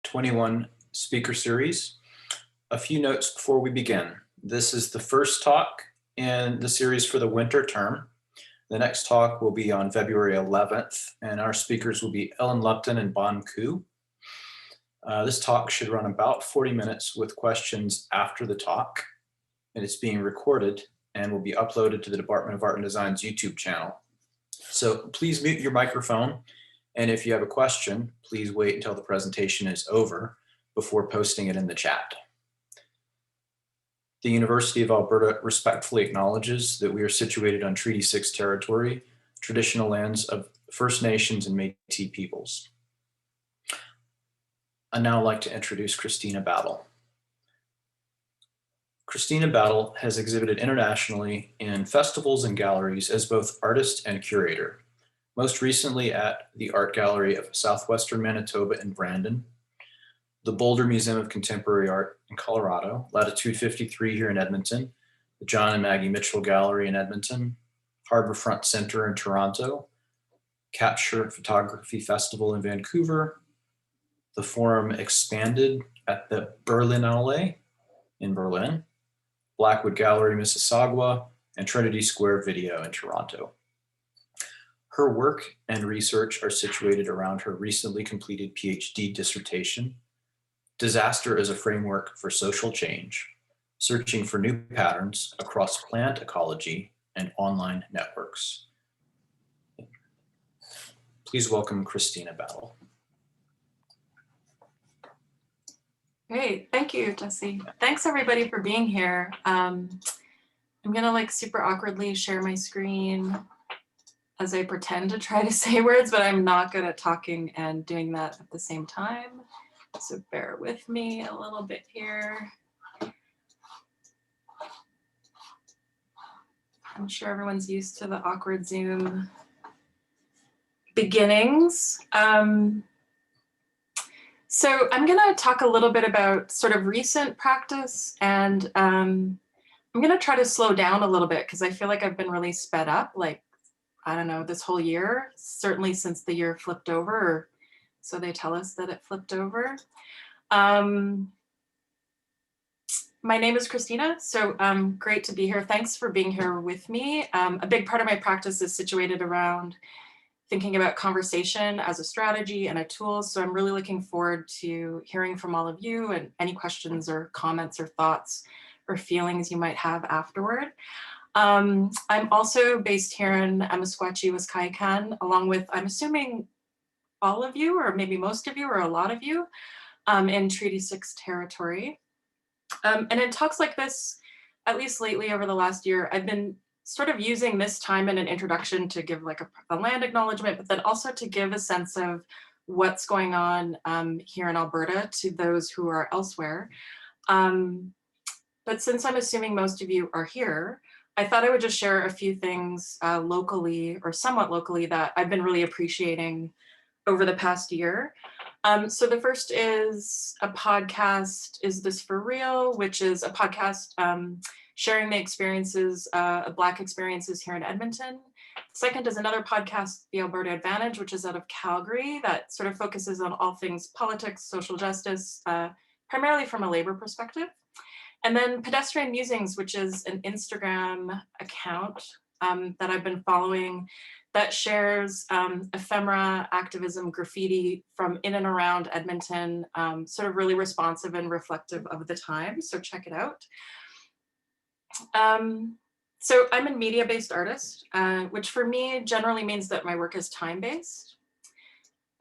2021 speaker series. A few notes before we begin. This is the first talk in the series for the winter term. The next talk will be on February 11th, and our speakers will be Ellen Lupton and Bon Ku. This talk should run about 40 minutes with questions after the talk, and it's being recorded and will be uploaded to the Department of Art and Design's YouTube channel. So please mute your microphone, and if you have a question, please wait until the presentation is over before posting it in the chat. The University of Alberta respectfully acknowledges that we are situated on Treaty 6 territory, traditional lands of First Nations and Métis peoples. I'd now like to introduce Christina Battle. Christina Battle has exhibited internationally in festivals and galleries as both artist and curator, most recently at the Art Gallery of Southwestern Manitoba in Brandon, the Boulder Museum of Contemporary Art in Colorado, Latitude 53 here in Edmonton, the John and Maggie Mitchell Gallery in Edmonton, Harbourfront Centre in Toronto, Capture Photography Festival in Vancouver, the Forum Expanded at the Berlinale in Berlin, Blackwood Gallery, Mississagua, and Trinity Square Video in Toronto. Her work and research are situated around her recently completed PhD dissertation, Disaster as a Framework for Social Change, Searching for New Patterns Across Plant Ecology and Online Networks. Please welcome Christina Battle. Great, thank you, Jesse. Thanks everybody for being here. I'm gonna super awkwardly share my screen as I pretend to try to say words, but I'm not good at talking and doing that at the same time. So bear with me a little bit here. I'm sure everyone's used to the awkward Zoom beginnings. So I'm gonna talk a little bit about sort of recent practice, and I'm gonna try to slow down a little bit because I feel like I've been really sped up, I don't know, this whole year, certainly since the year flipped over, or so they tell us that it flipped over. My name is Christina, so great to be here. Thanks for being here with me. A big part of my practice is situated around thinking about conversation as a strategy and a tool. So I'm really looking forward to hearing from all of you and any questions or comments or thoughts or feelings you might have afterward. I'm also based here in Amiskwacîwâskahikan, along with, I'm assuming, all of you, or maybe most of you, or a lot of you, in Treaty 6 territory. And in talks like this, at least lately over the last year, I've been sort of using this time in an introduction to give a land acknowledgement, but then also to give a sense of what's going on here in Alberta to those who are elsewhere. But since I'm assuming most of you are here, I thought I would just share a few things locally, or somewhat locally, that I've been really appreciating over the past year. So the first is a podcast, Is This For Real?, which is a podcast sharing the experiences, Black experiences here in Edmonton. Second is another podcast, The Alberta Advantage, which is out of Calgary, that sort of focuses on all things politics, social justice, primarily from a labor perspective. And then Pedestrian Musings, which is an Instagram account that I've been following that shares ephemera, activism, graffiti from in and around Edmonton, sort of really responsive and reflective of the time. So check it out. So I'm a media-based artist, which for me generally means that my work is time-based.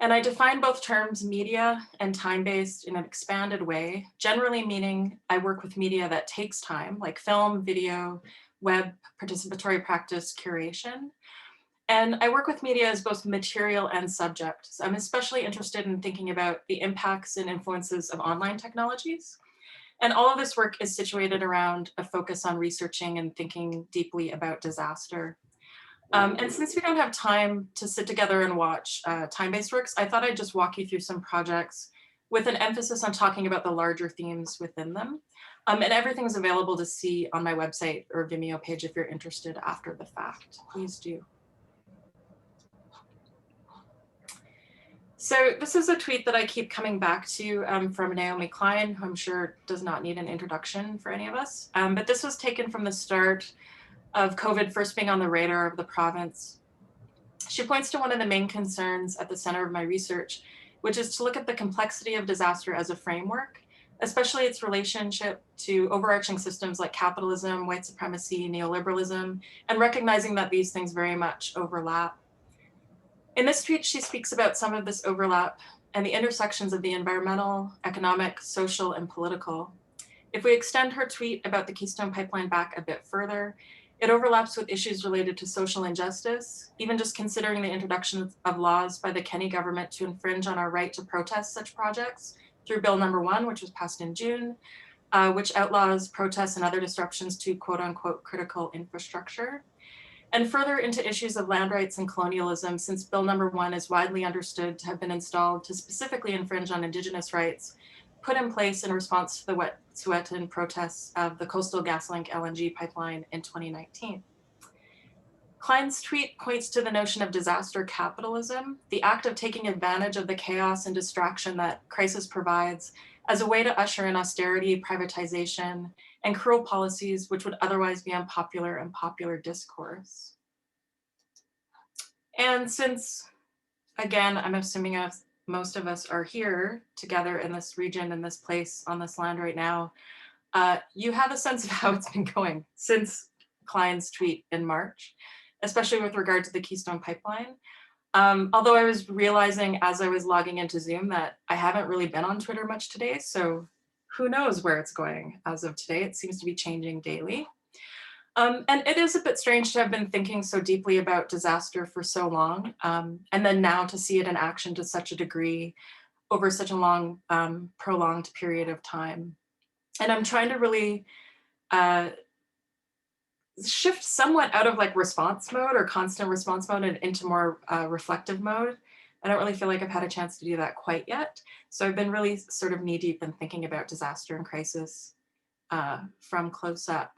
And I define both terms, media and time-based, in an expanded way, generally meaning I work with media that takes time, like film, video, web, participatory practice, curation. And I work with media as both material and subject. So I'm especially interested in thinking about the impacts and influences of online technologies. And all of this work is situated around a focus on researching and thinking deeply about disaster. And since we don't have time to sit together and watch time-based works, I thought I'd just walk you through some projects with an emphasis on talking about the larger themes within them. And everything's available to see on my website or Vimeo page if you're interested after the fact. Please do. So this is a tweet that I keep coming back to from Naomi Klein, who I'm sure does not need an introduction for any of us. But this was taken from the start of COVID first being on the radar of the province. She points to one of the main concerns at the center of my research, which is to look at the complexity of disaster as a framework, especially its relationship to overarching systems like capitalism, white supremacy, neoliberalism, and recognizing that these things very much overlap. In this tweet, she speaks about some of this overlap and the intersections of the environmental, economic, social, and political. If we extend her tweet about the Keystone Pipeline back a bit further, it overlaps with issues related to social injustice, even just considering the introduction of laws by the Kenney government to infringe on our right to protest such projects through Bill number 1, which was passed in June, which outlaws protests and other disruptions to quote unquote critical infrastructure. And further into issues of land rights and colonialism, since Bill number 1 is widely understood to have been installed to specifically infringe on Indigenous rights, put in place in response to the Wet'suwet'en protests of the Coastal GasLink LNG pipeline in 2019. Klein's tweet points to the notion of disaster capitalism, the act of taking advantage of the chaos and distraction that crisis provides as a way to usher in austerity, privatization, and cruel policies which would otherwise be unpopular in popular discourse. And since, again, I'm assuming most of us are here together in this region, in this place, on this land right now, you have a sense of how it's been going since Klein's tweet in March, especially with regard to the Keystone Pipeline. Although I was realizing as I was logging into Zoom that I haven't really been on Twitter much today, so who knows where it's going as of today. It seems to be changing daily. And it is a bit strange to have been thinking so deeply about disaster for so long, and then now to see it in action to such a degree over such a long, prolonged period of time. And I'm trying to really shift somewhat out of like response mode or constant response mode and into more reflective mode. I don't really feel like I've had a chance to do that quite yet. So I've been really sort of knee deep in thinking about disaster and crisis from close up.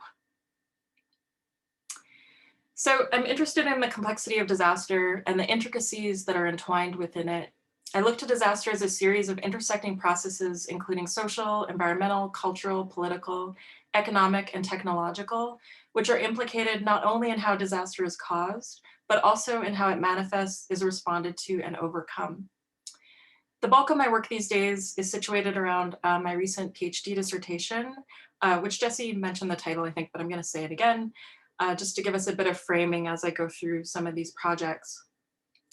So I'm interested in the complexity of disaster and the intricacies that are entwined within it. I look to disaster as a series of intersecting processes, including social, environmental, cultural, political, economic, and technological, which are implicated not only in how disaster is caused, but also in how it manifests, is responded to, and overcome. The bulk of my work these days is situated around my recent PhD dissertation, which Jesse mentioned the title, I think, but I'm going to say it again, just to give us a bit of framing as I go through some of these projects.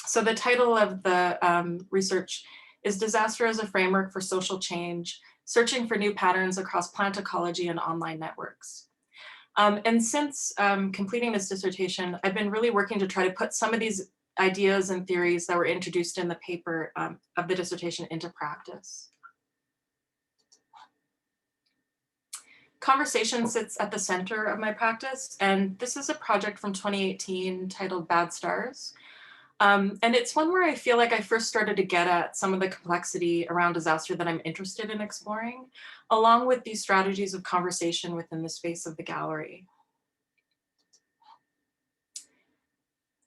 So the title of the research is Disaster as a Framework for Social Change, Searching for New Patterns Across Plant Ecology and Online Networks. And since completing this dissertation, I've been really working to try to put some of these ideas and theories that were introduced in the paper of the dissertation into practice. Conversation sits at the center of my practice, and this is a project from 2018 titled Bad Stars. And it's one where I feel like I first started to get at some of the complexity around disaster that I'm interested in exploring, along with these strategies of conversation within the space of the gallery.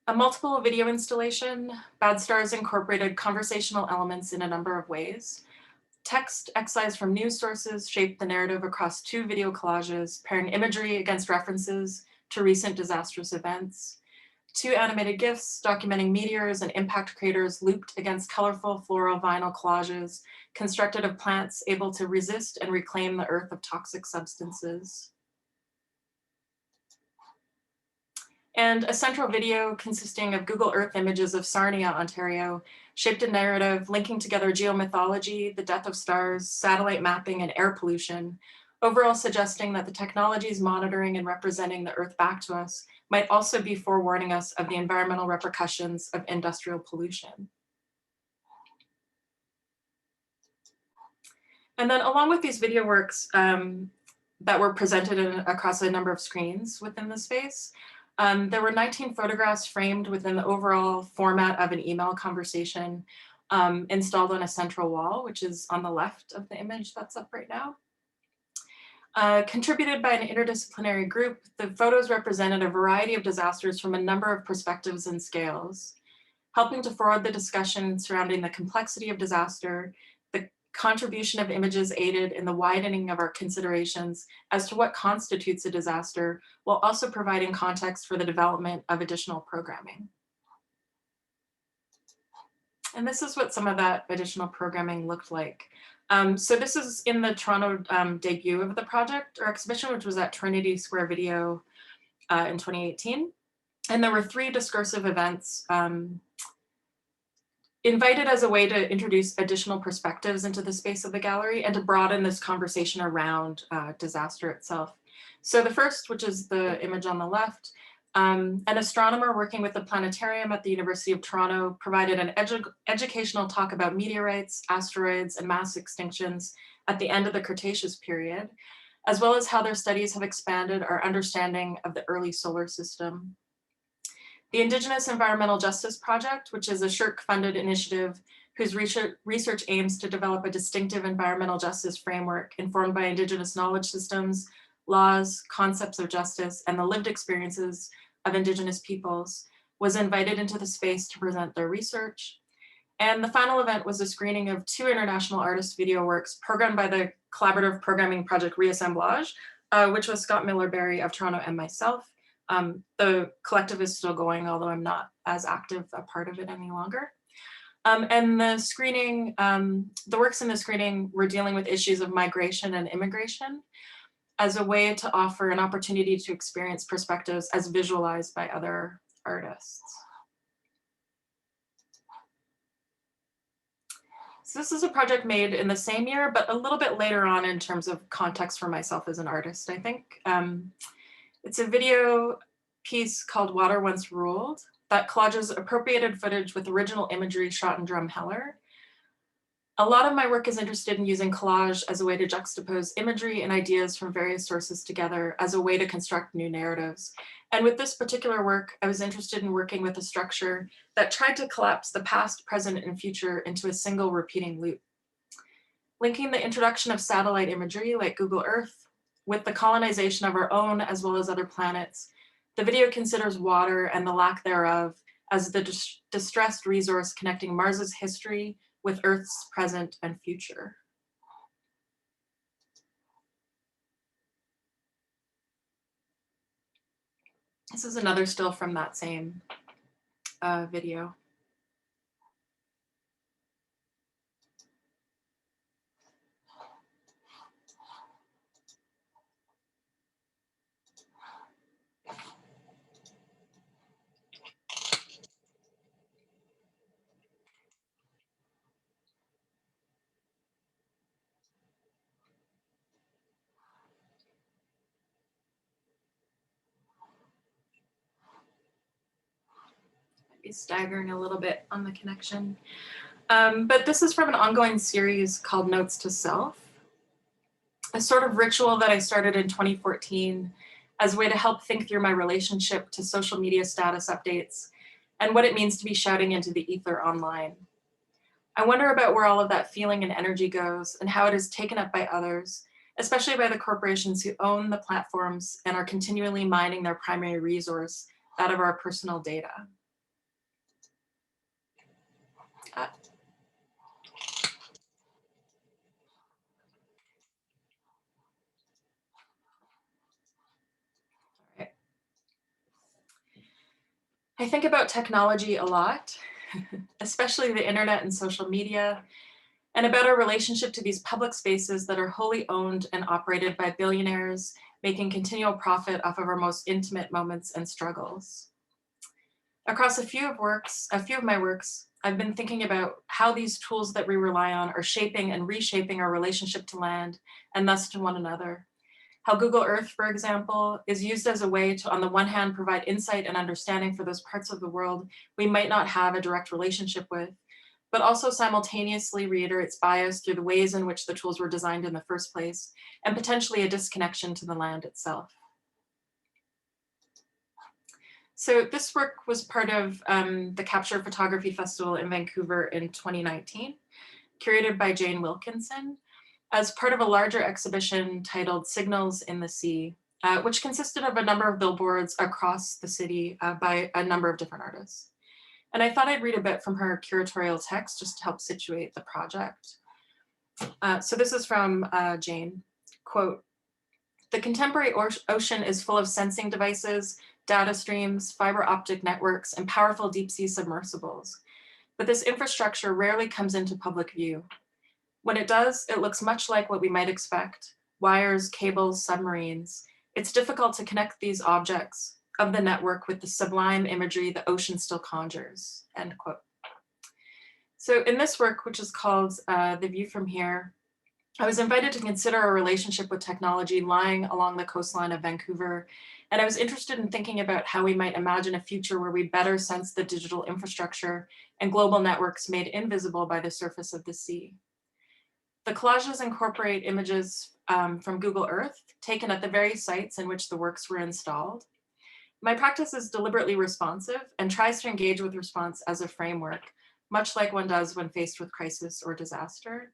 A multiple video installation, Bad Stars incorporated conversational elements in a number of ways. Text excised from news sources shaped the narrative across 2 video collages, pairing imagery against references to recent disastrous events. 2 animated GIFs documenting meteors and impact craters looped against colorful floral vinyl collages constructed of plants able to resist and reclaim the earth of toxic substances. And a central video consisting of Google Earth images of Sarnia, Ontario, shaped a narrative linking together geomythology, the death of stars, satellite mapping, and air pollution, overall suggesting that the technologies monitoring and representing the Earth back to us might also be forewarning us of the environmental repercussions of industrial pollution. And then along with these video works that were presented across a number of screens within the space, there were 19 photographs framed within the overall format of an email conversation installed on a central wall, which is on the left of the image that's up right now. Contributed by an interdisciplinary group, the photos represented a variety of disasters from a number of perspectives and scales. helping to forward the discussion surrounding the complexity of disaster, the contribution of images aided in the widening of our considerations as to what constitutes a disaster, while also providing context for the development of additional programming. And this is what some of that additional programming looked like. So this is in the Toronto debut of the project or exhibition, which was at Trinity Square Video in 2018. And there were 3 discursive events invited as a way to introduce additional perspectives into the space of the gallery and to broaden this conversation around disaster itself. So the first, which is the image on the left, an astronomer working with the planetarium at the University of Toronto provided an educational talk about meteorites, asteroids, and mass extinctions at the end of the Cretaceous period, as well as how their studies have expanded our understanding of the early solar system. The Indigenous Environmental Justice Project, which is a SSHRC-funded initiative whose research aims to develop a distinctive environmental justice framework informed by Indigenous knowledge systems, laws, concepts of justice, and the lived experiences of Indigenous peoples, was invited into the space to present their research. And the final event was a screening of 2 international artist video works programmed by the collaborative programming project Reassemblage, which was Scott Miller-Berry of Toronto and myself. The collective is still going, although I'm not as active a part of it any longer. And the screening, the works in the screening were dealing with issues of migration and immigration as a way to offer an opportunity to experience perspectives as visualized by other artists. So this is a project made in the same year, but a little bit later on in terms of context for myself as an artist, I think. It's a video piece called Water Once Ruled that collages appropriated footage with original imagery shot in Drumheller. A lot of my work is interested in using collage as a way to juxtapose imagery and ideas from various sources together as a way to construct new narratives. And with this particular work, I was interested in working with a structure that tried to collapse the past, present, and future into a single repeating loop. Linking the introduction of satellite imagery like Google Earth with the colonization of our own as well as other planets, the video considers water and the lack thereof as the distressed resource connecting Mars's history with Earth's present and future. This is another still from that same video. Staggering a little bit on the connection. But this is from an ongoing series called Notes to Self, a sort of ritual that I started in 2014 as a way to help think through my relationship to social media status updates and what it means to be shouting into the ether online. I wonder about where all of that feeling and energy goes and how it is taken up by others, especially by the corporations who own the platforms and are continually mining their primary resource, that of our personal data. I think about technology a lot, especially the internet and social media, and about our relationship to these public spaces that are wholly owned and operated by billionaires, making continual profit off of our most intimate moments and struggles. Across a few of my works, I've been thinking about how these tools that we rely on are shaping and reshaping our relationship to land and thus to one another. How Google Earth, for example, is used as a way to, on the one hand, provide insight and understanding for those parts of the world we might not have a direct relationship with, but also simultaneously reiterates bias through the ways in which the tools were designed in the first place, and potentially a disconnection to the land itself. So this work was part of the Capture Photography Festival in Vancouver in 2019, curated by Jane Wilkinson, as part of a larger exhibition titled Signals in the Sea, which consisted of a number of billboards across the city by a number of different artists. And I thought I'd read a bit from her curatorial text just to help situate the project. So this is from Jane, quote, "The contemporary ocean is full of sensing devices, data streams, fiber optic networks, and powerful deep sea submersibles. But this infrastructure rarely comes into public view. When it does, it looks much like what we might expect: wires, cables, submarines. It's difficult to connect these objects of the network with the sublime imagery the ocean still conjures," end quote. So in this work, which is called The View from Here, I was invited to consider a relationship with technology lying along the coastline of Vancouver, and I was interested in thinking about how we might imagine a future where we better sense the digital infrastructure and global networks made invisible by the surface of the sea. The collages incorporate images from Google Earth, taken at the very sites in which the works were installed. My practice is deliberately responsive and tries to engage with response as a framework, much like one does when faced with crisis or disaster.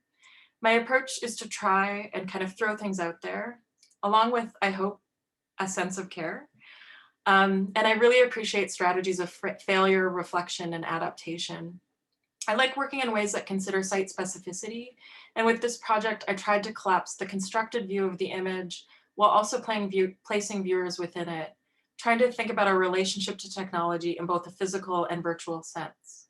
My approach is to try and kind of throw things out there, along with, I hope, a sense of care. And I really appreciate strategies of failure, reflection, and adaptation. I like working in ways that consider site specificity. And with this project, I tried to collapse the constructed view of the image while also placing viewers within it, trying to think about our relationship to technology in both a physical and virtual sense.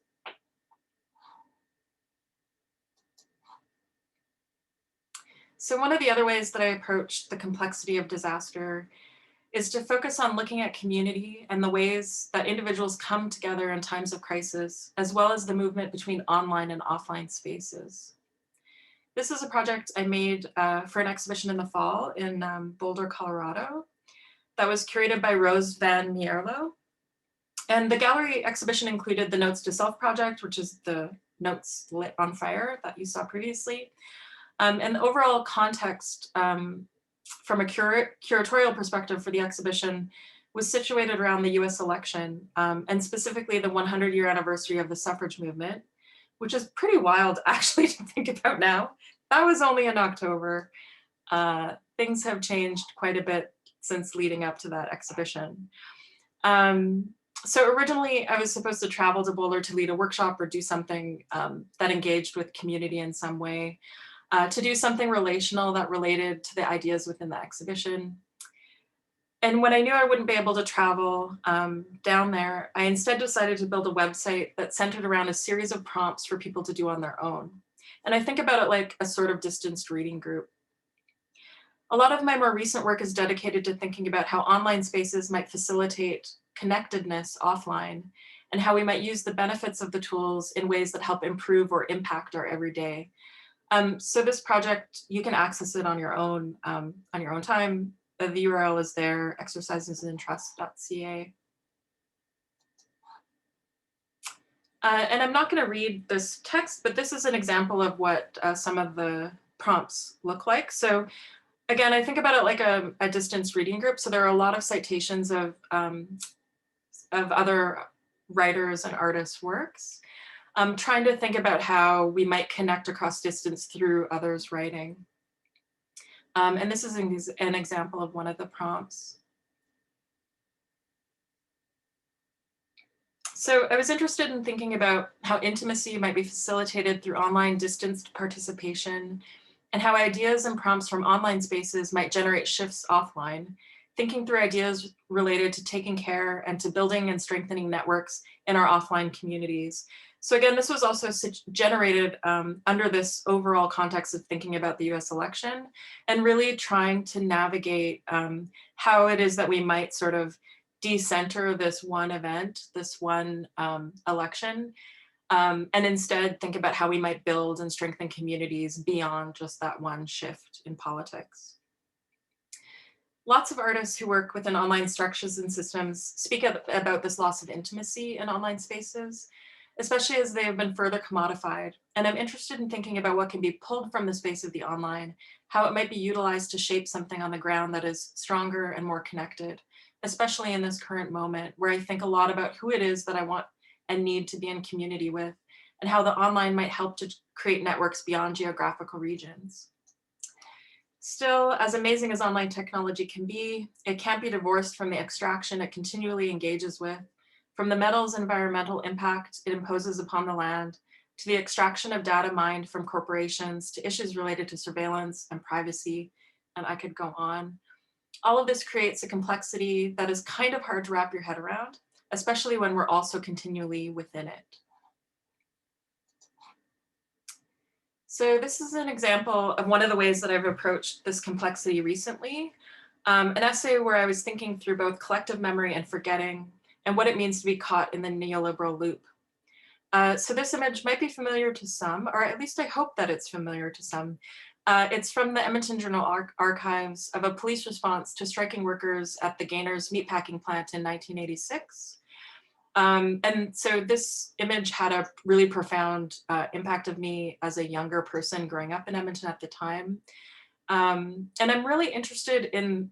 So one of the other ways that I approach the complexity of disaster is to focus on looking at community and the ways that individuals come together in times of crisis, as well as the movement between online and offline spaces. This is a project I made for an exhibition in the fall in Boulder, Colorado, that was curated by Rose Van Mierlo. And the gallery exhibition included the Notes to Self project, which is the notes lit on fire that you saw previously. And the overall context from a curatorial perspective for the exhibition was situated around the US election, and specifically the 100-year anniversary of the suffrage movement, which is pretty wild actually to think about now. That was only in October. Things have changed quite a bit since leading up to that exhibition. So originally I was supposed to travel to Boulder to lead a workshop or do something that engaged with community in some way, to do something relational that related to the ideas within the exhibition. And when I knew I wouldn't be able to travel down there, I instead decided to build a website that centered around a series of prompts for people to do on their own. And I think about it like a sort of distanced reading group. A lot of my more recent work is dedicated to thinking about how online spaces might facilitate connectedness offline, and how we might use the benefits of the tools in ways that help improve or impact our everyday. So this project, you can access it on your own time. The URL is there, exercisesintrust.ca. And I'm not going to read this text, but this is an example of what some of the prompts look like. So again, I think about it like a distance reading group. So there are a lot of citations of other writers and artists' works. Trying to think about how we might connect across distance through others' writing. And this is an example of one of the prompts. So I was interested in thinking about how intimacy might be facilitated through online distanced participation, and how ideas and prompts from online spaces might generate shifts offline, thinking through ideas related to taking care and to building and strengthening networks in our offline communities. So again, this was also generated under this overall context of thinking about the US election, and really trying to navigate how it is that we might sort of decenter this one event, this one election, and instead think about how we might build and strengthen communities beyond just that one shift in politics. Lots of artists who work within online structures and systems speak about this loss of intimacy in online spaces, especially as they have been further commodified. And I'm interested in thinking about what can be pulled from the space of the online, how it might be utilized to shape something on the ground that is stronger and more connected, especially in this current moment where I think a lot about who it is that I want and need to be in community with, and how the online might help to create networks beyond geographical regions. Still, as amazing as online technology can be, it can't be divorced from the extraction it continually engages with, from the metal's environmental impact it imposes upon the land, to the extraction of data mined from corporations, to issues related to surveillance and privacy, and I could go on. All of this creates a complexity that is kind of hard to wrap your head around, especially when we're also continually within it. So this is an example of one of the ways that I've approached this complexity recently. An essay where I was thinking through both collective memory and forgetting, and what it means to be caught in the neoliberal loop. So this image might be familiar to some, or at least I hope that it's familiar to some. It's from the Edmonton Journal archives of a police response to striking workers at the Gaynors meatpacking plant in 1986. And so this image had a really profound impact of me as a younger person growing up in Edmonton at the time. And I'm really interested in,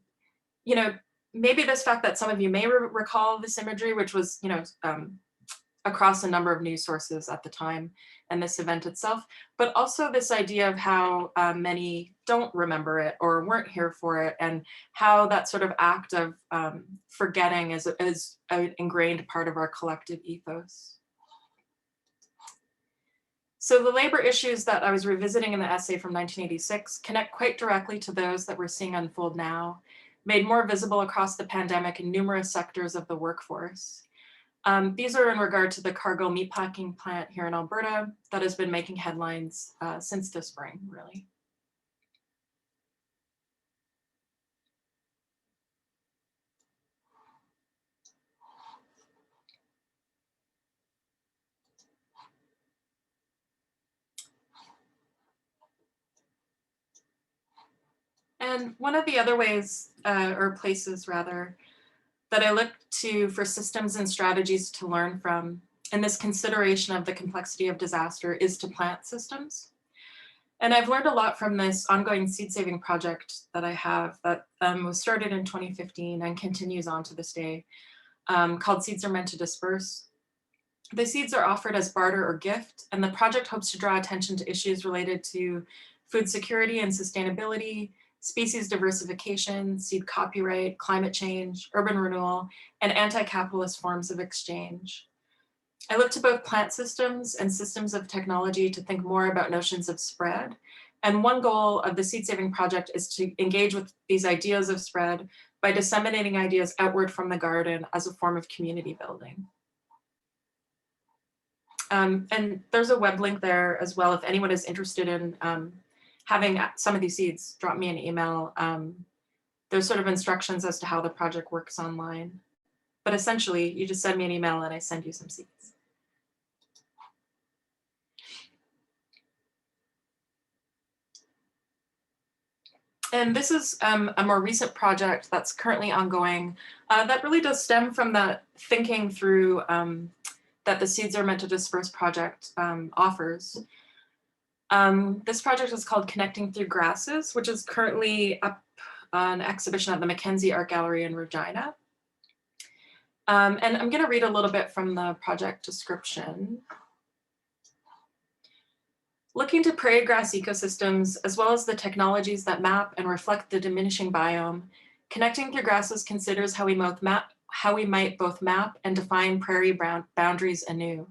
maybe this fact that some of you may recall this imagery, which was, across a number of news sources at the time and this event itself, but also this idea of how many don't remember it or weren't here for it, and how that sort of act of forgetting is an ingrained part of our collective ethos. So the labor issues that I was revisiting in the essay from 1986 connect quite directly to those that we're seeing unfold now, made more visible across the pandemic in numerous sectors of the workforce. These are in regard to the Cargill meatpacking plant here in Alberta that has been making headlines since the spring, really. And one of the other ways, or places rather, that I look to for systems and strategies to learn from in this consideration of the complexity of disaster is to plant systems. And I've learned a lot from this ongoing seed saving project that I have that was started in 2015 and continues on to this day, called Seeds Are Meant to Disperse. The seeds are offered as barter or gift, and the project hopes to draw attention to issues related to food security and sustainability, species diversification, seed copyright, climate change, urban renewal, and anti-capitalist forms of exchange. I look to both plant systems and systems of technology to think more about notions of spread. And one goal of the Seed Saving Project is to engage with these ideas of spread by disseminating ideas outward from the garden as a form of community building. And there's a web link there as well if anyone is interested in having some of these seeds, drop me an email. There's sort of instructions as to how the project works online. But essentially, you just send me an email and I send you some seeds. And this is a more recent project that's currently ongoing that really does stem from that thinking through that the Seeds Are Meant to Disperse project offers. This project is called Connecting Through Grasses, which is currently up on exhibition at the Mackenzie Art Gallery in Regina. And I'm going to read a little bit from the project description. Looking to prairie grass ecosystems, as well as the technologies that map and reflect the diminishing biome, Connecting Through Grasses considers how we might both map and define prairie boundaries anew.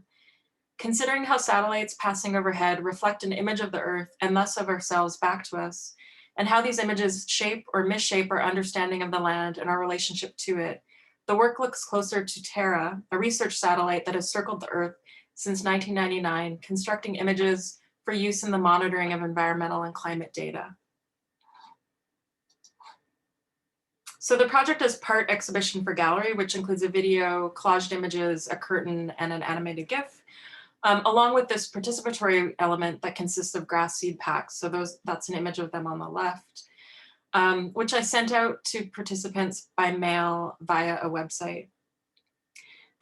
Considering how satellites passing overhead reflect an image of the earth and thus of ourselves back to us, and how these images shape or misshape our understanding of the land and our relationship to it, the work looks closer to Terra, a research satellite that has circled the earth since 1999, constructing images for use in the monitoring of environmental and climate data. So the project is part exhibition for gallery, which includes a video, collaged images, a curtain, and an animated GIF, along with this participatory element that consists of grass seed packs. So that's an image of them on the left, which I sent out to participants by mail via a website.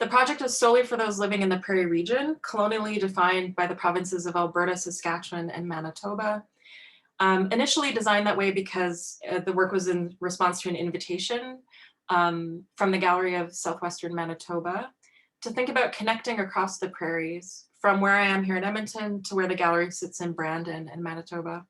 The project is solely for those living in the prairie region, colonially defined by the provinces of Alberta, Saskatchewan, and Manitoba. Initially designed that way because the work was in response to an invitation from the Gallery of Southwestern Manitoba to think about connecting across the prairies from where I am here in Edmonton to where the gallery sits in Brandon in Manitoba.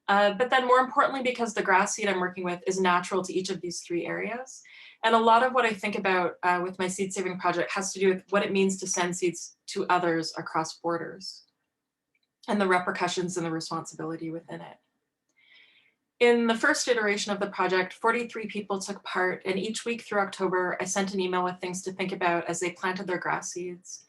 But then more importantly, because the grass seed I'm working with is natural to each of these 3 areas. And a lot of what I think about with my seed saving project has to do with what it means to send seeds to others across borders and the repercussions and the responsibility within it. In the first iteration of the project, 43 people took part, and each week through October, I sent an email with things to think about as they planted their grass seeds.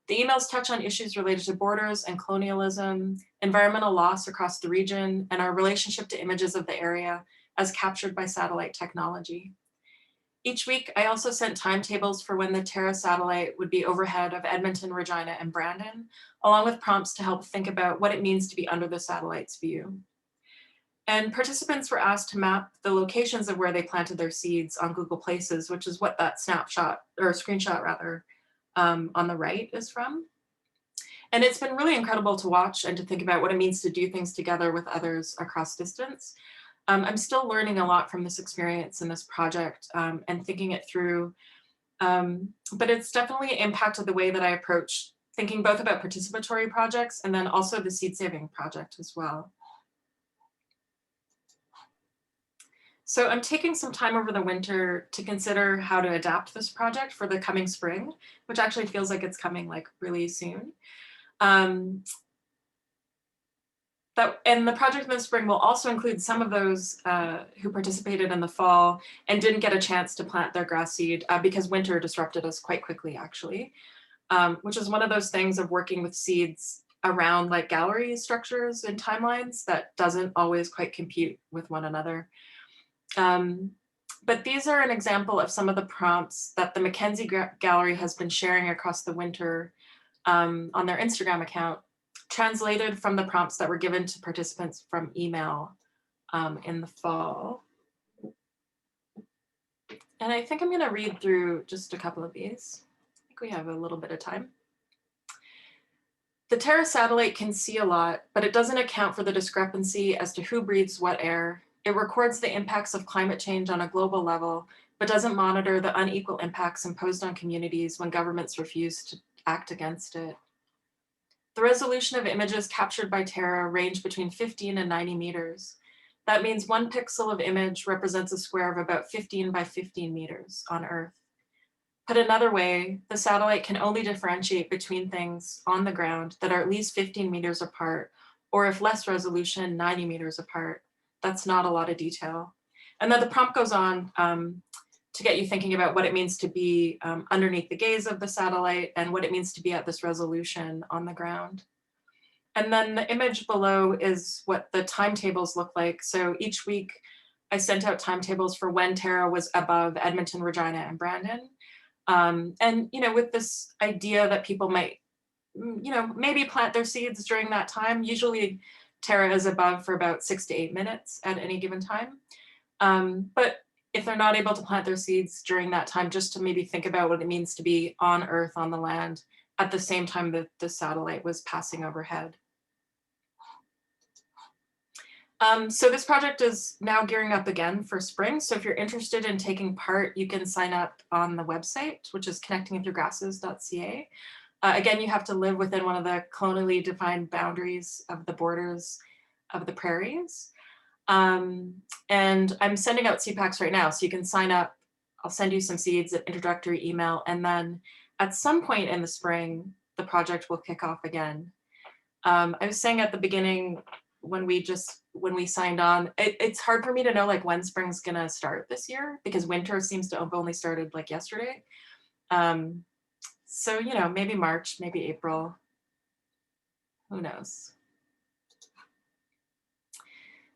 The emails touch on issues related to borders and colonialism, environmental loss across the region, and our relationship to images of the area as captured by satellite technology. Each week, I also sent timetables for when the Terra satellite would be overhead of Edmonton, Regina, and Brandon, along with prompts to help think about what it means to be under the satellite's view. And participants were asked to map the locations of where they planted their seeds on Google Places, which is what that snapshot, or screenshot rather, on the right is from. And it's been really incredible to watch and to think about what it means to do things together with others across distance. I'm still learning a lot from this experience and this project and thinking it through. But it's definitely impacted the way that I approach thinking both about participatory projects and then also the seed saving project as well. So I'm taking some time over the winter to consider how to adapt this project for the coming spring, which actually feels like it's coming like really soon. And the project in the spring will also include some of those who participated in the fall and didn't get a chance to plant their grass seed because winter disrupted us quite quickly, actually, which is one of those things of working with seeds around like gallery structures and timelines that doesn't always quite compute with one another. But these are an example of some of the prompts that the Mackenzie Gallery has been sharing across the winter on their Instagram account, translated from the prompts that were given to participants from email in the fall. And I think I'm going to read through just a couple of these. I think we have a little bit of time. The Terra satellite can see a lot, but it doesn't account for the discrepancy as to who breathes what air. It records the impacts of climate change on a global level, but doesn't monitor the unequal impacts imposed on communities when governments refuse to act against it. The resolution of images captured by Terra range between 15 and 90 meters. That means 1 pixel of image represents a square of about 15 by 15 meters on Earth. Put another way, the satellite can only differentiate between things on the ground that are at least 15 meters apart, or if less resolution, 90 meters apart. That's not a lot of detail. And then the prompt goes on to get you thinking about what it means to be underneath the gaze of the satellite and what it means to be at this resolution on the ground. And then the image below is what the timetables look like. So each week I sent out timetables for when Terra was above Edmonton, Regina, and Brandon. And, you know, with this idea that people might, you know, maybe plant their seeds during that time. Usually Terra is above for about 6 to 8 minutes at any given time. But if they're not able to plant their seeds during that time, just to maybe think about what it means to be on Earth, on the land, at the same time that the satellite was passing overhead. So this project is now gearing up again for spring. So if you're interested in taking part, you can sign up on the website, which is connectingwithyourgrasses.ca. Again, you have to live within one of the colonially defined boundaries of the borders of the prairies. And I'm sending out seed packs right now, so you can sign up. I'll send you some seeds, an introductory email, and then at some point in the spring, the project will kick off again. I was saying at the beginning, when we signed on, it's hard for me to know like when spring's gonna start this year because winter seems to have only started like yesterday. So, you know, maybe March, maybe April, who knows?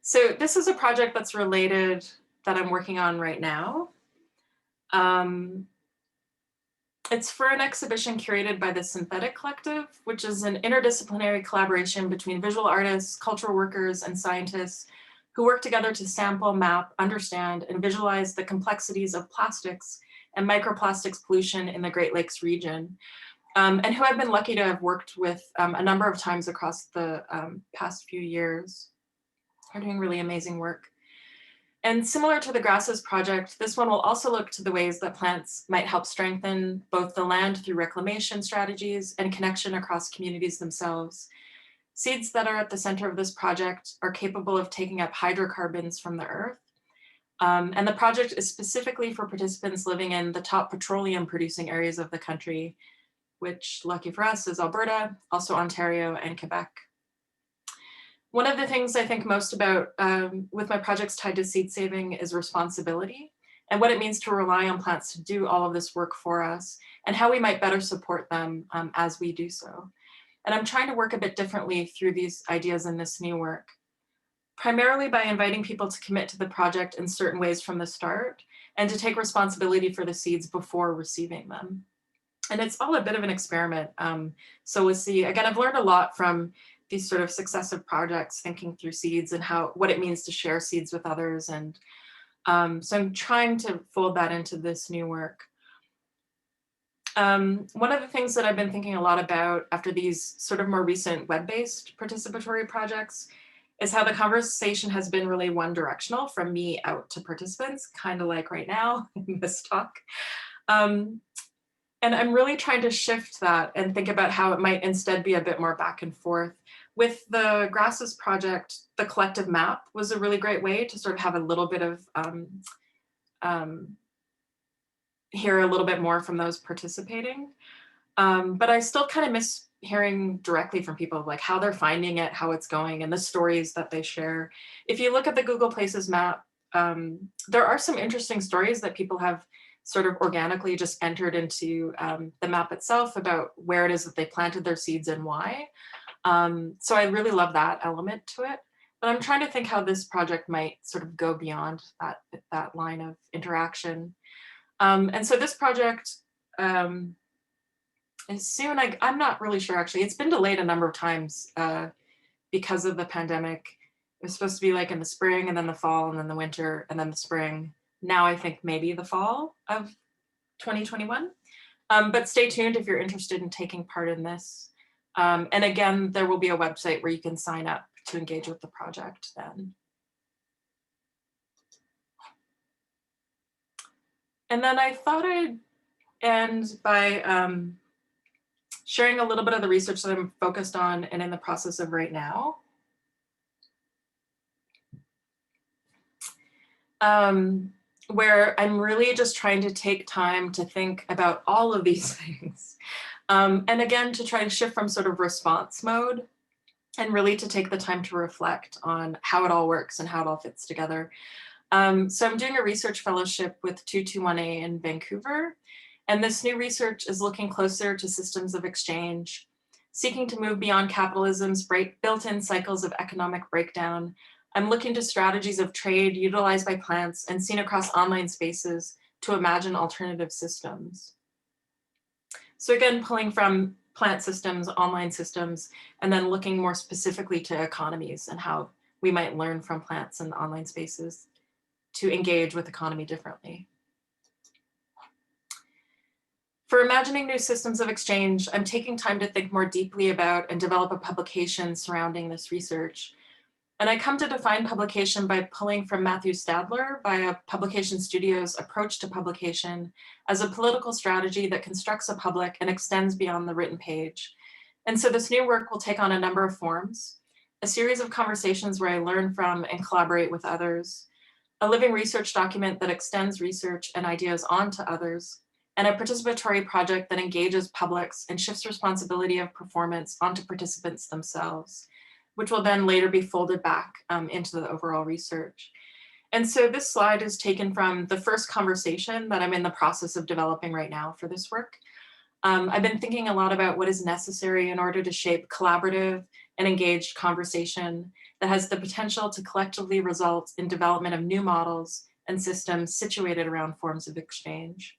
So this is a project that's related that I'm working on right now. It's for an exhibition curated by the Synthetic Collective, which is an interdisciplinary collaboration between visual artists, cultural workers, and scientists who work together to sample, map, understand, and visualize the complexities of plastics and microplastics pollution in the Great Lakes region, and who I've been lucky to have worked with a number of times across the past few years. They're doing really amazing work. And similar to the Grasses project, this one will also look to the ways that plants might help strengthen both the land through reclamation strategies and connection across communities themselves. Seeds that are at the center of this project are capable of taking up hydrocarbons from the earth. And the project is specifically for participants living in the top petroleum producing areas of the country, which, lucky for us, is Alberta, also Ontario and Quebec. One of the things I think most about with my projects tied to seed saving is responsibility and what it means to rely on plants to do all of this work for us and how we might better support them as we do so. And I'm trying to work a bit differently through these ideas in this new work, primarily by inviting people to commit to the project in certain ways from the start and to take responsibility for the seeds before receiving them. And it's all a bit of an experiment. So we'll see. Again, I've learned a lot from these sort of successive projects, thinking through seeds and what it means to share seeds with others. And so I'm trying to fold that into this new work. One of the things that I've been thinking a lot about after these sort of more recent web-based participatory projects is how the conversation has been really one directional from me out to participants, kind of like right now in this talk. And I'm really trying to shift that and think about how it might instead be a bit more back and forth. With the Grasses project, the collective map was a really great way to sort of have a little bit of, hear a little bit more from those participating. But I still kind of miss hearing directly from people, like how they're finding it, how it's going, and the stories that they share. If you look at the Google Places map, there are some interesting stories that people have sort of organically just entered into the map itself about where it is that they planted their seeds and why. So I really love that element to it. But I'm trying to think how this project might sort of go beyond that line of interaction. And so this project is soon, I'm not really sure actually. It's been delayed a number of times because of the pandemic. It was supposed to be like in the spring and then the fall and then the winter and then the spring. Now I think maybe the fall of 2021. But stay tuned if you're interested in taking part in this. And again, there will be a website where you can sign up to engage with the project then. And then I thought I'd end by sharing a little bit of the research that I'm focused on and in the process of right now. Where I'm really just trying to take time to think about all of these things. And again, to try to shift from sort of response mode and really to take the time to reflect on how it all works and how it all fits together. So I'm doing a research fellowship with 221A in Vancouver. And this new research is looking closer to systems of exchange, seeking to move beyond capitalism's built-in cycles of economic breakdown. I'm looking to strategies of trade utilized by plants and seen across online spaces to imagine alternative systems. So again, pulling from plant systems, online systems, and then looking more specifically to economies and how we might learn from plants and online spaces to engage with economy differently. For imagining new systems of exchange, I'm taking time to think more deeply about and develop a publication surrounding this research. And I come to define publication by pulling from Matthew Stadler via Publication Studio's approach to publication as a political strategy that constructs a public and extends beyond the written page. And so this new work will take on a number of forms, a series of conversations where I learn from and collaborate with others, a living research document that extends research and ideas onto others, and a participatory project that engages publics and shifts responsibility of performance onto participants themselves, which will then later be folded back into the overall research. And so this slide is taken from the first conversation that I'm in the process of developing right now for this work. I've been thinking a lot about what is necessary in order to shape collaborative and engaged conversation that has the potential to collectively result in development of new models and systems situated around forms of exchange.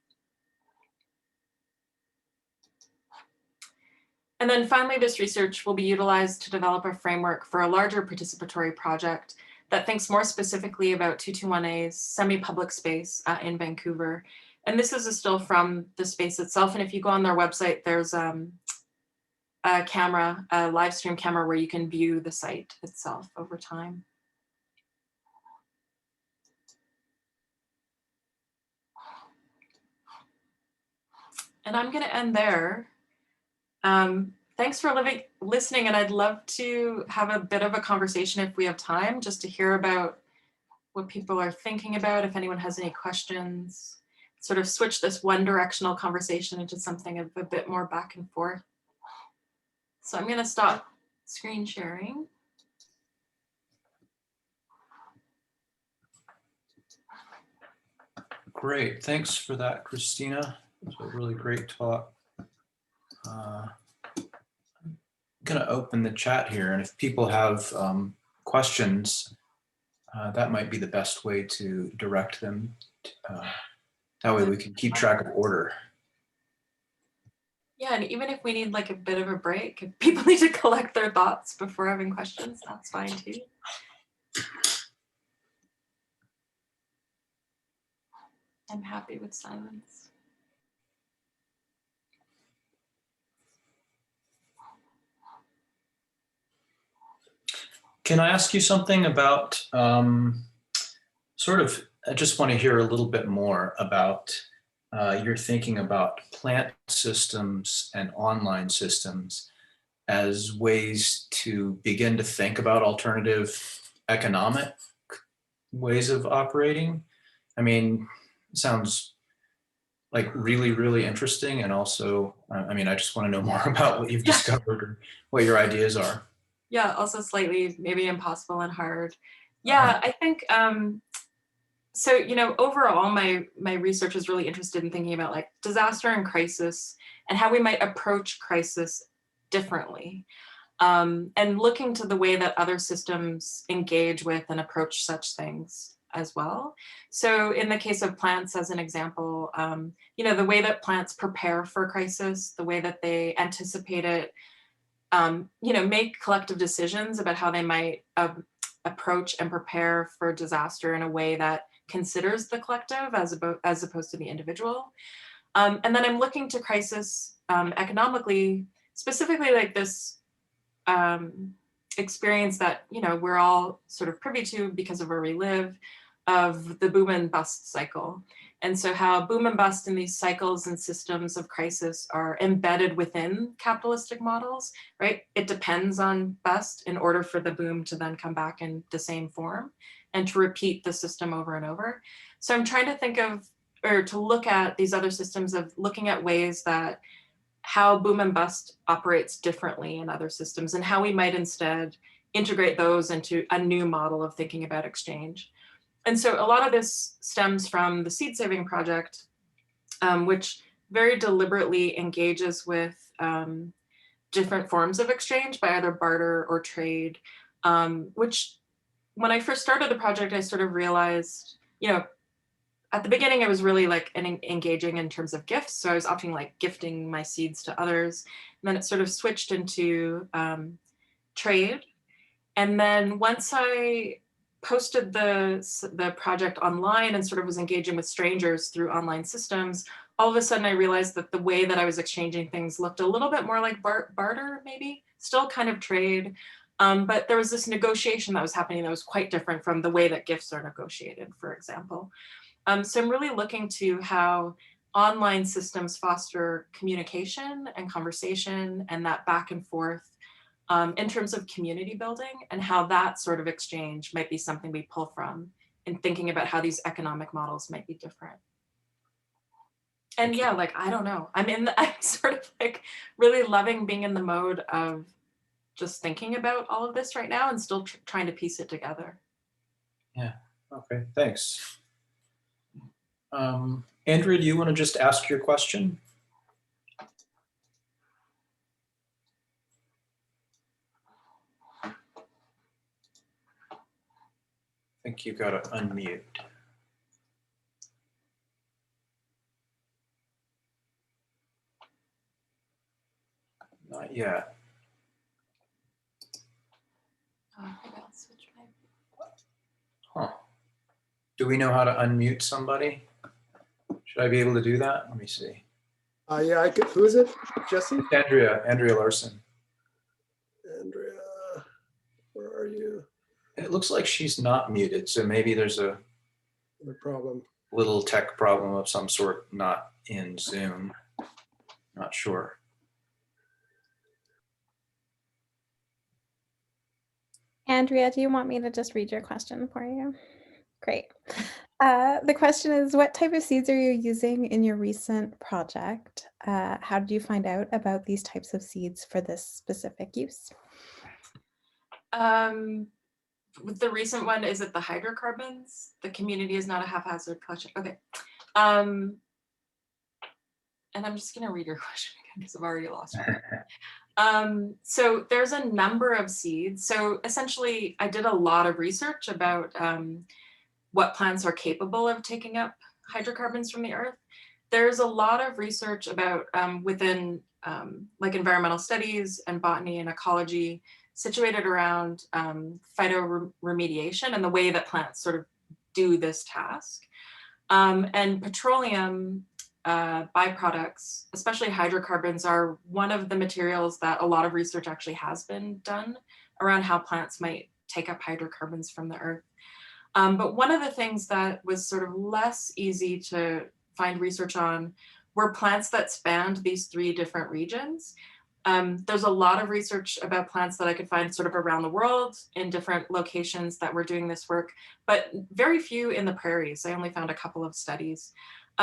And then finally, this research will be utilized to develop a framework for a larger participatory project that thinks more specifically about 221A's semi-public space in Vancouver. And this is a still from the space itself. And if you go on their website, there's a camera, a live stream camera where you can view the site itself over time. And I'm gonna end there. thanks for listening, and I'd love to have a bit of a conversation if we have time, just to hear about what people are thinking about, if anyone has any questions, sort of switch this one directional conversation into something a bit more back and forth. So I'm going to stop screen sharing. Great, thanks for that, Christina. It was a really great talk. I'm going to open the chat here, and if people have questions, that might be the best way to direct them. That way we can keep track of order. Yeah, and even if we need like a bit of a break, if people need to collect their thoughts before having questions, that's fine too. I'm happy with silence. Can I ask you something about I just want to hear a little bit more about your thinking about plant systems and online systems as ways to begin to think about alternative economic ways of operating. I mean, it sounds like really, really interesting. And also, I mean, I just want to know more about what you've discovered or what your ideas are. Yeah, also slightly maybe impossible and hard. Yeah, I think, so, you know, overall, my research is really interested in thinking about like disaster and crisis and how we might approach crisis differently. And looking to the way that other systems engage with and approach such things as well. So in the case of plants, as an example, you know, the way that plants prepare for crisis, the way that they anticipate it, you know, make collective decisions about how they might approach and prepare for disaster in a way that considers the collective as opposed to the individual. And then I'm looking to crisis economically, specifically like this experience that, you know, we're all sort of privy to because of where we live, of the boom and bust cycle. And so how boom and bust in these cycles and systems of crisis are embedded within capitalistic models, right? It depends on bust in order for the boom to then come back in the same form and to repeat the system over and over. So I'm trying to think of, or to look at these other systems of looking at ways that how boom and bust operates differently in other systems and how we might instead integrate those into a new model of thinking about exchange. And so a lot of this stems from the Seed Saving Project, which very deliberately engages with different forms of exchange by either barter or trade, which when I first started the project, I sort of realized, you know, at the beginning, it was really like engaging in terms of gifts. So I was often like gifting my seeds to others. And then it sort of switched into trade. And then once I posted the project online and sort of was engaging with strangers through online systems, all of a sudden I realized that the way that I was exchanging things looked a little bit more like barter, maybe, still kind of trade. But there was this negotiation that was happening that was quite different from the way that gifts are negotiated, for example. So I'm really looking to how online systems foster communication and conversation and that back and forth in terms of community building, and how that sort of exchange might be something we pull from in thinking about how these economic models might be different. And yeah, like, I don't know, I'm sort of like really loving being in the mode of just thinking about all of this right now and still trying to piece it together. Yeah, okay, thanks. Andrea, do you want to just ask your question? I think you got to unmute. Not yet. Oh, maybe I'll switch my... Huh. Do we know how to unmute somebody? Should I be able to do that? Let me see. Yeah, I could. Who is it? Jesse? It's Andrea Larson. Andrea, where are you? It looks like she's not muted, so maybe there's a problem. Little tech problem of some sort, not in Zoom. Not sure. Andrea, do you want me to just read your question for you? Great. The question is, what type of seeds are you using in your recent project? How did you find out about these types of seeds for this specific use? With the recent one, is it the hydrocarbons? The community is not a haphazard collection. Okay. And I'm just going to read your question again because I've already lost it. So there's a number of seeds. So essentially, I did a lot of research about what plants are capable of taking up hydrocarbons from the earth. There's a lot of research about within like environmental studies and botany and ecology situated around phytoremediation and the way that plants sort of do this task. And petroleum byproducts, especially hydrocarbons, are one of the materials that a lot of research actually has been done around how plants might take up hydrocarbons from the earth. But one of the things that was sort of less easy to find research on were plants that spanned these 3 different regions. There's a lot of research about plants that I could find sort of around the world in different locations that were doing this work, but very few in the prairies. I only found a couple of studies.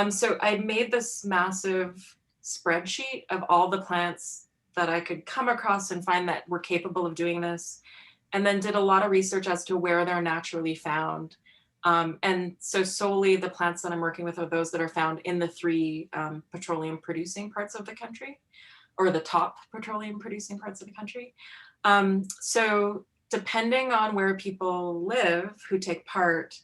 So I made this massive spreadsheet of all the plants that I could come across and find that were capable of doing this, and then did a lot of research as to where they're naturally found. And so solely the plants that I'm working with are those that are found in the 3 petroleum producing parts of the country, or the top petroleum producing parts of the country. So depending on where people live who take part,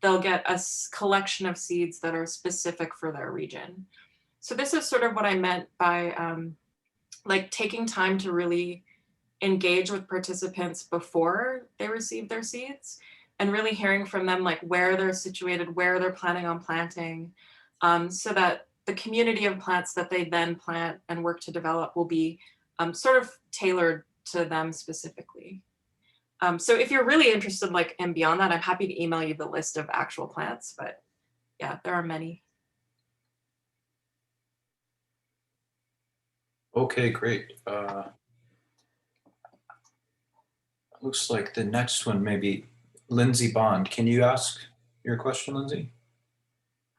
they'll get a collection of seeds that are specific for their region. So this is sort of what I meant by like taking time to really engage with participants before they receive their seeds, and really hearing from them like where they're situated, where they're planning on planting, so that the community of plants that they then plant and work to develop will be sort of tailored to them specifically. So if you're really interested, like, and beyond that, I'm happy to email you the list of actual plants, but yeah, there are many. Okay, great. Looks like the next one may be Lindsay Bond. Can you ask your question, Lindsay?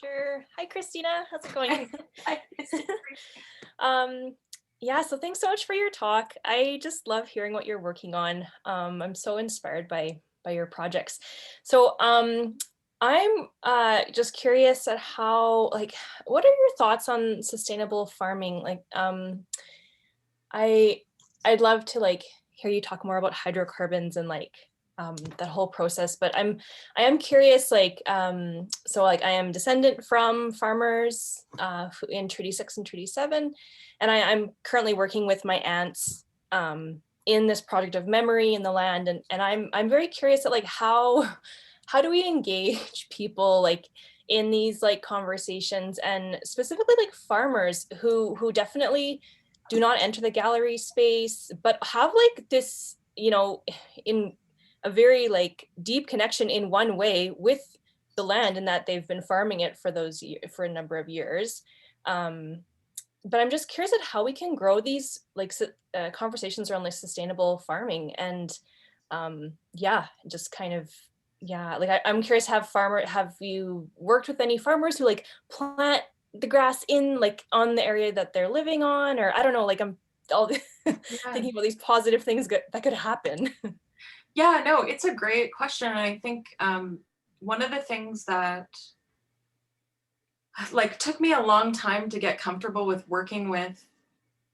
Sure. Hi, Christina. How's it going? Hi. Yeah, so thanks so much for your talk. I just love hearing what you're working on. I'm so inspired by your projects. So I'm just curious at how, like, what are your thoughts on sustainable farming? Like, I'd love to like hear you talk more about hydrocarbons and like that whole process, but I am curious, like, so like I am descendant from farmers in Treaty 6 and Treaty 7, and I'm currently working with my aunts in this project of memory in the land, and I'm very curious at like how do we engage people like in these like conversations, and specifically like farmers who definitely do not enter the gallery space, but have like this, you know, in a very like deep connection in one way with the land, and that they've been farming it for for a number of years. But I'm just curious at how we can grow these like conversations around like sustainable farming, and yeah, just kind of, yeah, like I'm curious, have you worked with any farmers who like plant the grass in like on the area that they're living on, or I don't know, like I'm all thinking about these positive things that could happen. Yeah, no, it's a great question. And I think one of the things that like took me a long time to get comfortable with working with,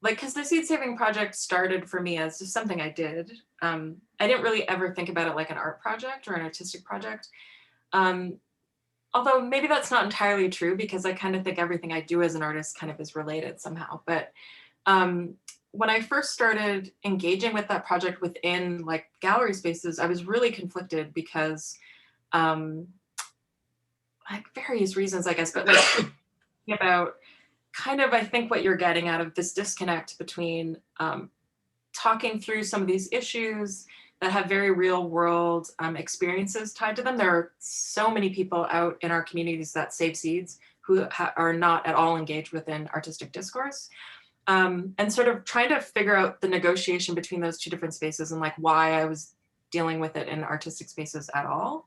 like, because the Seed Saving Project started for me as just something I did. I didn't really ever think about it like an art project or an artistic project. Although maybe that's not entirely true, because I kind of think everything I do as an artist kind of is related somehow. But when I first started engaging with that project within like gallery spaces, I was really conflicted because like various reasons, I guess, but like about kind of, I think what you're getting out of this disconnect between talking through some of these issues that have very real world experiences tied to them. There are so many people out in our communities that save seeds who are not at all engaged within artistic discourse. And sort of trying to figure out the negotiation between those two different spaces, and like why I was dealing with it in artistic spaces at all.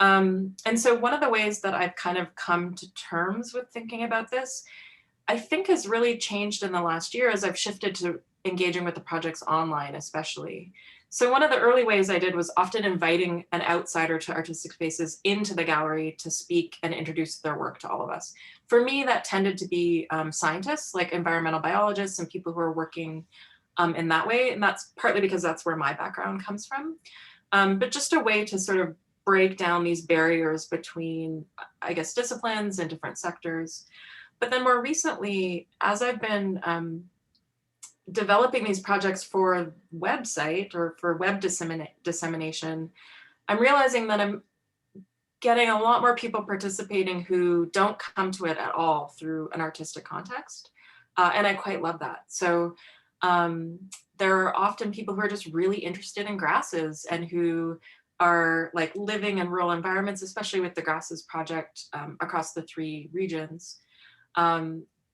And so one of the ways that I've kind of come to terms with thinking about this, I think has really changed in the last year as I've shifted to engaging with the projects online, especially. So one of the early ways I did was often inviting an outsider to artistic spaces into the gallery to speak and introduce their work to all of us. For me, that tended to be scientists, like environmental biologists and people who are working in that way. And that's partly because that's where my background comes from. But just a way to sort of break down these barriers between, I guess, disciplines and different sectors. But then more recently, as I've been developing these projects for a website or for web dissemination, I'm realizing that I'm getting a lot more people participating who don't come to it at all through an artistic context. And I quite love that. So there are often people who are just really interested in grasses and who are like living in rural environments, especially with the Grasses Project across the 3 regions.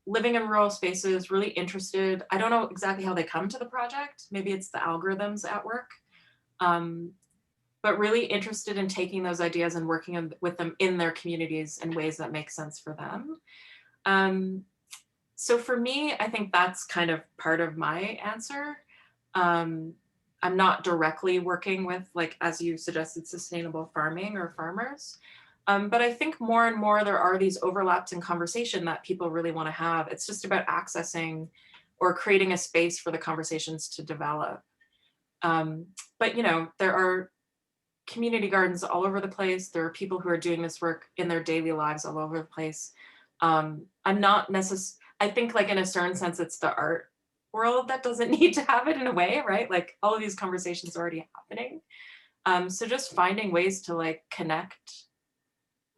Living in rural spaces, really interested. I don't know exactly how they come to the project. Maybe it's the algorithms at work, but really interested in taking those ideas and working with them in their communities in ways that make sense for them. So for me, I think that's kind of part of my answer. I'm not directly working with, like, as you suggested, sustainable farming or farmers. But I think more and more there are these overlaps in conversation that people really want to have. It's just about accessing or creating a space for the conversations to develop. But, you know, there are community gardens all over the place. There are people who are doing this work in their daily lives all over the place. I'm not necessarily, I think, like, in a certain sense, it's the art world that doesn't need to have it in a way, right? Like, all of these conversations are already happening. So just finding ways to, like, connect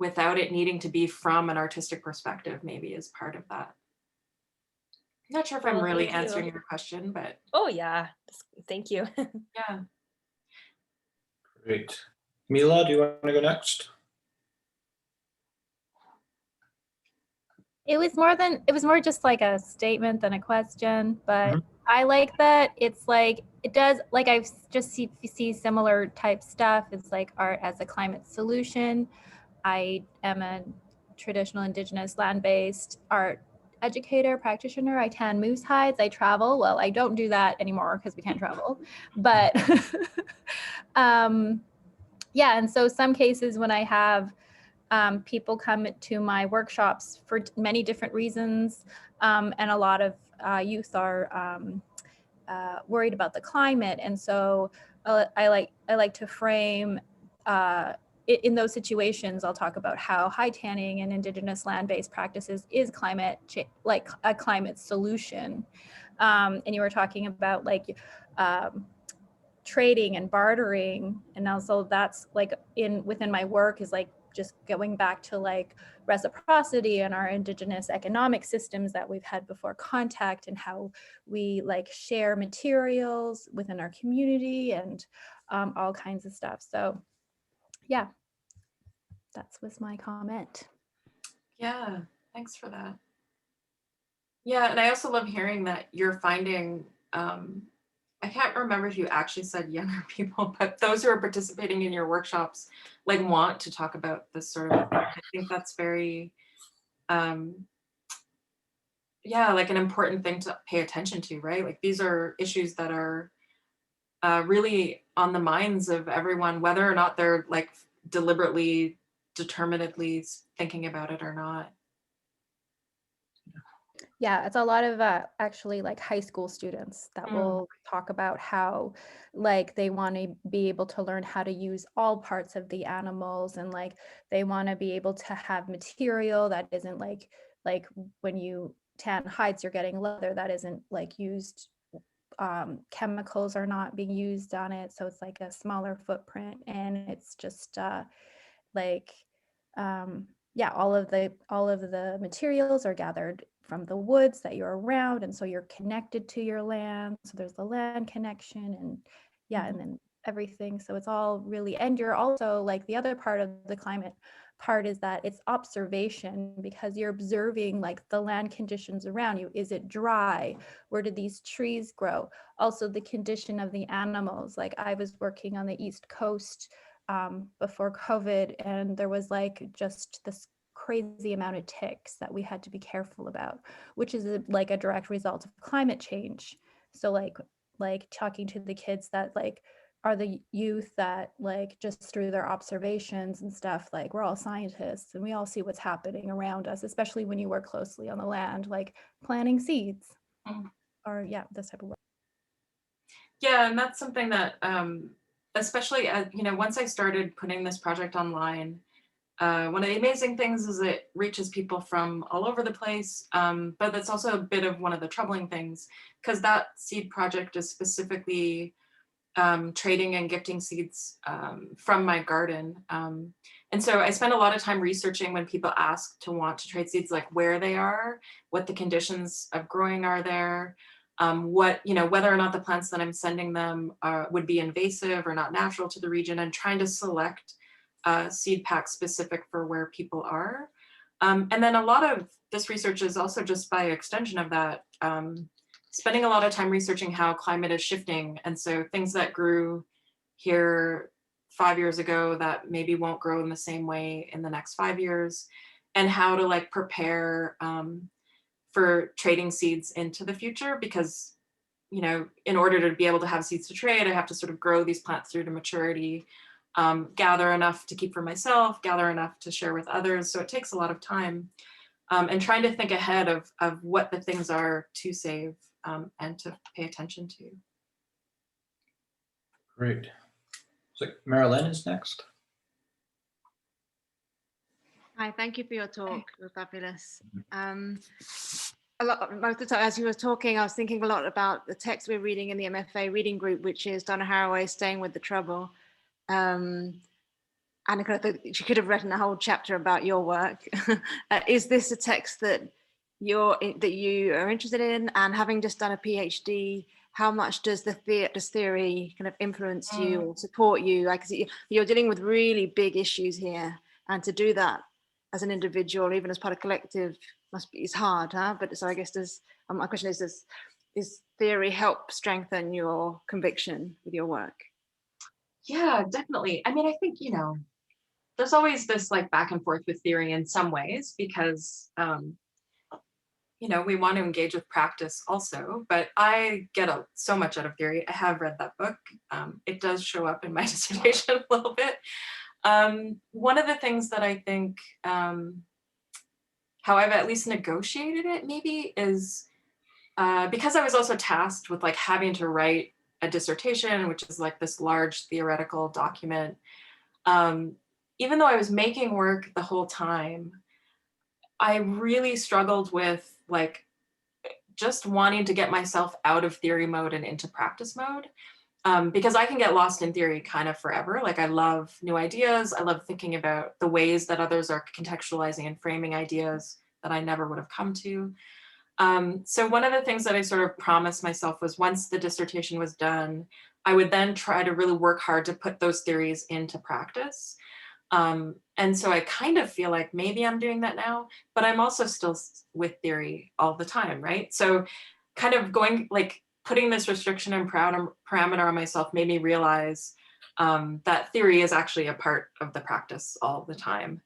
without it needing to be from an artistic perspective, maybe, is part of that. I'm not sure if I'm Well, really thank you. answering your question, but Oh yeah, thank you. yeah. Great. Mila, do you want to go next? It was more just like a statement than a question, but Mhm. I like that it's like it does, like, I just see similar type stuff. It's like art as a climate solution. I am a traditional Indigenous land-based art educator, practitioner. I tan moose hides. I travel. Well, I don't do that anymore because we can't travel, but yeah. And so some cases when I have people come to my workshops for many different reasons, and a lot of youth are worried about the climate, and so I like to frame in those situations. I'll talk about how high tanning and Indigenous land-based practices is like a climate solution, and you were talking about like trading and bartering, and also that's like within my work is like just going back to like reciprocity and our Indigenous economic systems that we've had before contact, and how we like share materials within our community and all kinds of stuff. So yeah, that was my comment. Yeah, thanks for that. Yeah, and I also love hearing that you're finding, I can't remember if you actually said younger people, but those who are participating in your workshops like want to talk about this sort of thing. I think that's very, yeah, like an important thing to pay attention to, right? Like, these are issues that are really on the minds of everyone, whether or not they're like deliberately, determinedly thinking about it or not. Yeah, it's a lot of actually like high school students that will talk about how like they want to be able to learn how to use all parts of the animals, and like they want to be able to have material that isn't like when you tan hides you're getting leather that isn't like used, chemicals are not being used on it, so it's like a smaller footprint, and it's just like yeah, all of the materials are gathered from the woods that you're around, and so you're connected to your land, so there's the land connection, and yeah, and then everything. So it's all really, and you're also like the other part of the climate part is that it's observation, because you're observing like the land conditions around you. Is it dry? Where did these trees grow? Also the condition of the animals. Like I was working on the East Coast before COVID, and there was like just this crazy amount of ticks that we had to be careful about, which is like a direct result of climate change. So like talking to the kids that like are the youth that like just through their observations and stuff, like we're all scientists and we all see what's happening around us, especially when you work closely on the land, like planting seeds or yeah, this type of work. Yeah, and that's something that, especially as, you know, once I started putting this project online, one of the amazing things is it reaches people from all over the place, but that's also a bit of one of the troubling things, because that seed project is specifically trading and gifting seeds from my garden. And so I spend a lot of time researching when people ask to want to trade seeds, like where they are, what the conditions of growing are there, what, you know, whether or not the plants that I'm sending them would be invasive or not natural to the region, and trying to select seed packs specific for where people are. And then a lot of this research is also just by extension of that, spending a lot of time researching how climate is shifting. And so things that grew here 5 years ago that maybe won't grow in the same way in the next 5 years, and how to like prepare for trading seeds into the future, because, you know, in order to be able to have seeds to trade, I have to sort of grow these plants through to maturity, gather enough to keep for myself, gather enough to share with others. So it takes a lot of time, and trying to think ahead of what the things are to save and to pay attention to. Great. So Marilyn is next. Hi, thank you for your talk. It was fabulous. Most of the time, as you were talking, I was thinking a lot about the text we're reading in the MFA reading group, which is Donna Haraway, Staying with the Trouble. And I kind of think she could have written a whole chapter about your work. Is this a text that you are interested in? And having just done a PhD, how much does does theory kind of influence you or support you? Like you're dealing with really big issues here, and to do that as an individual, even as part of collective, is hard, huh? But so I guess my question is theory help strengthen your conviction with your work? Yeah, definitely. I mean, I think, you know, there's always this like back and forth with theory in some ways, because, you know, we want to engage with practice also, but I get so much out of theory. I have read that book. It does show up in my dissertation a little bit. One of the things that I think, how I've at least negotiated it maybe is because I was also tasked with like having to write a dissertation, which is like this large theoretical document. Even though I was making work the whole time, I really struggled with like just wanting to get myself out of theory mode and into practice mode. Because I can get lost in theory kind of forever. Like I love new ideas. I love thinking about the ways that others are contextualizing and framing ideas that I never would have come to. So one of the things that I sort of promised myself was once the dissertation was done, I would then try to really work hard to put those theories into practice. And so I kind of feel like maybe I'm doing that now, but I'm also still with theory all the time, right? So kind of going like putting this restriction and parameter on myself made me realize that theory is actually a part of the practice all the time.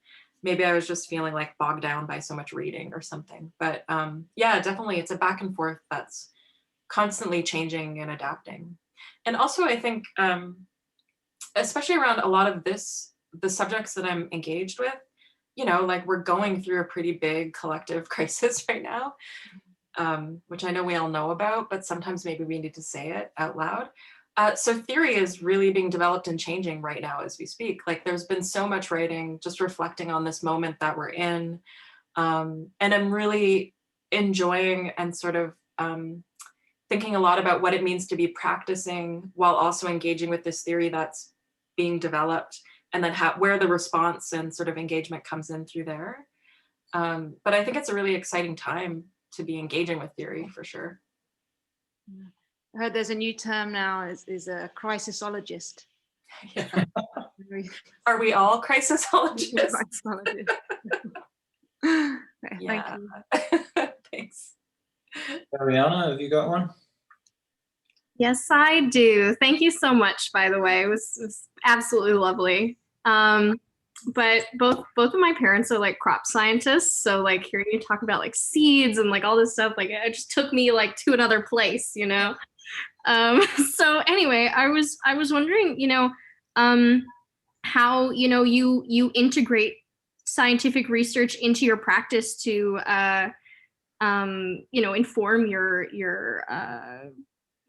Maybe I was just feeling like bogged down by so much reading or something. But yeah, definitely it's a back and forth that's constantly changing and adapting. And also I think, especially around a lot of the subjects that I'm engaged with, you know, like we're going through a pretty big collective crisis right now, which I know we all know about, but sometimes maybe we need to say it out loud. So theory is really being developed and changing right now as we speak. Like there's been so much writing just reflecting on this moment that we're in. And I'm really enjoying and sort of thinking a lot about what it means to be practicing while also engaging with this theory that's being developed, and then where the response and sort of engagement comes in through there. But I think it's a really exciting time to be engaging with theory for sure. I heard there's a new term now, is a crisisologist. Yeah. Are we all crisisologists? Crisisologist. Thank Yeah. you. Thanks. Ariana, have you got one? Yes, I do. Thank you so much, by the way. It was absolutely lovely. But both of my parents are like crop scientists. So like hearing you talk about like seeds and like all this stuff, like it just took me like to another place, you know? So anyway, I was wondering, how, you integrate scientific research into your practice to, inform your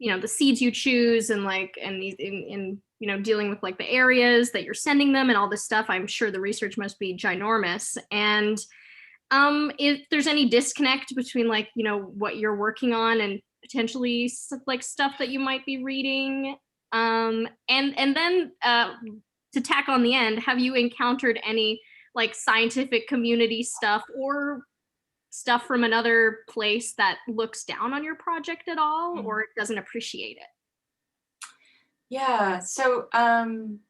the seeds you choose and like, and these in dealing with like the areas that you're sending them and all this stuff. I'm sure the research must be ginormous. And if there's any disconnect between like, what you're working on and potentially like stuff that you might be reading. And then to tack on the end, have you encountered any like scientific community stuff or stuff from another place that looks down on your project at all or doesn't appreciate it? Yeah, so and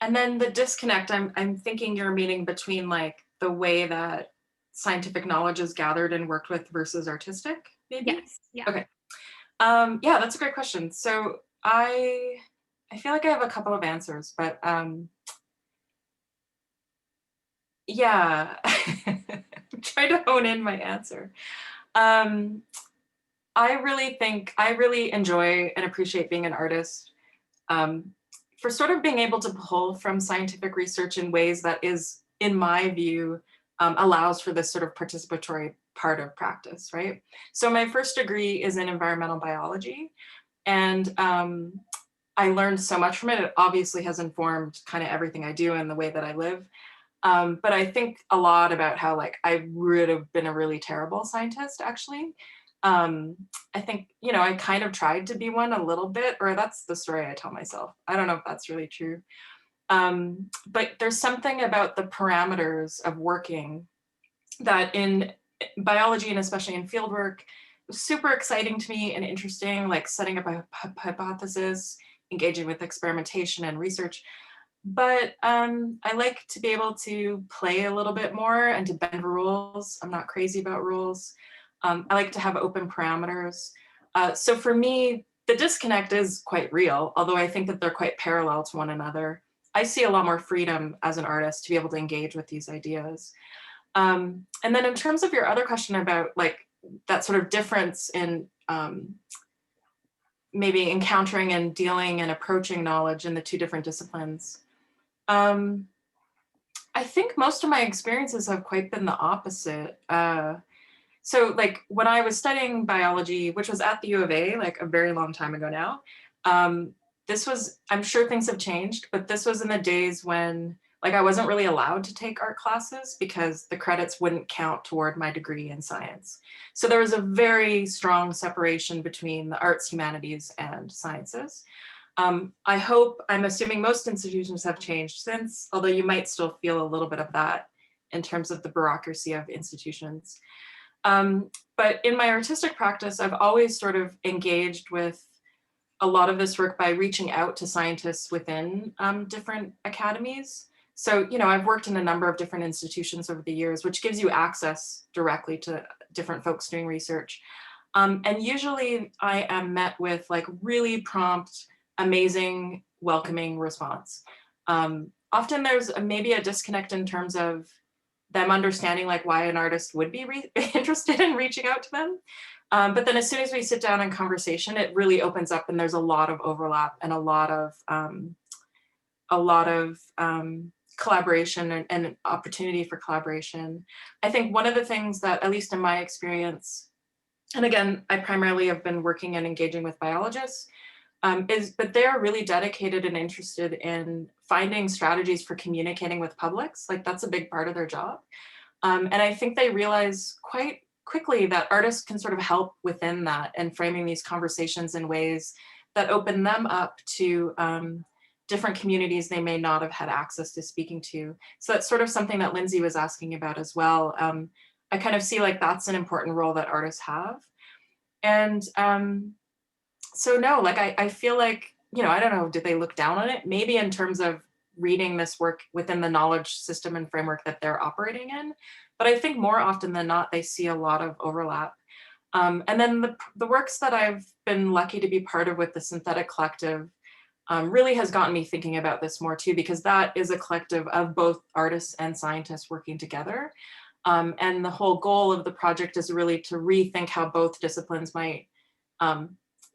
then the disconnect, I'm thinking you're meaning between like the way that scientific knowledge is gathered and worked with versus artistic, maybe? Yes. Yeah. Okay. Yeah, that's a great question. So I feel like I have a couple of answers, but yeah, I'm trying to hone in my answer. I really enjoy and appreciate being an artist for sort of being able to pull from scientific research in ways that is, in my view, allows for this sort of participatory part of practice, right? So my first degree is in environmental biology, and I learned so much from it. It obviously has informed kind of everything I do and the way that I live. But I think a lot about how like I would have been a really terrible scientist, actually. I think, I kind of tried to be one a little bit, or that's the story I tell myself. I don't know if that's really true. But there's something about the parameters of working that in biology and especially in fieldwork was super exciting to me and interesting, like setting up a hypothesis, engaging with experimentation and research. But I like to be able to play a little bit more and to bend rules. I'm not crazy about rules. I like to have open parameters. So for me, the disconnect is quite real, although I think that they're quite parallel to one another. I see a lot more freedom as an artist to be able to engage with these ideas. And then in terms of your other question about like that sort of difference in maybe encountering and dealing and approaching knowledge in the two different disciplines, I think most of my experiences have quite been the opposite. So like when I was studying biology, which was at the U of A, like a very long time ago now, this was, I'm sure things have changed, but this was in the days when like I wasn't really allowed to take art classes because the credits wouldn't count toward my degree in science. So there was a very strong separation between the arts, humanities, and sciences. I'm assuming most institutions have changed since, although you might still feel a little bit of that in terms of the bureaucracy of institutions. But in my artistic practice, I've always sort of engaged with a lot of this work by reaching out to scientists within different academies. So, I've worked in a number of different institutions over the years, which gives you access directly to different folks doing research. And usually I am met with like really prompt, amazing, welcoming response. Often there's maybe a disconnect in terms of them understanding like why an artist would be interested in reaching out to them. But then as soon as we sit down in conversation, it really opens up and there's a lot of overlap and a lot of collaboration and opportunity for collaboration. I think one of the things that, at least in my experience, and again, I primarily have been working and engaging with biologists, but they're really dedicated and interested in finding strategies for communicating with publics. Like that's a big part of their job. And I think they realize quite quickly that artists can sort of help within that and framing these conversations in ways that open them up to different communities they may not have had access to speaking to. So that's sort of something that Lindsay was asking about as well. I kind of see like that's an important role that artists have. And So no, like I feel like, you know, I don't know, did they look down on it? Maybe in terms of reading this work within the knowledge system and framework that they're operating in. But I think more often than not, they see a lot of overlap. And then the works that I've been lucky to be part of with the Synthetic Collective really has gotten me thinking about this more too, because that is a collective of both artists and scientists working together. And the whole goal of the project is really to rethink how both disciplines might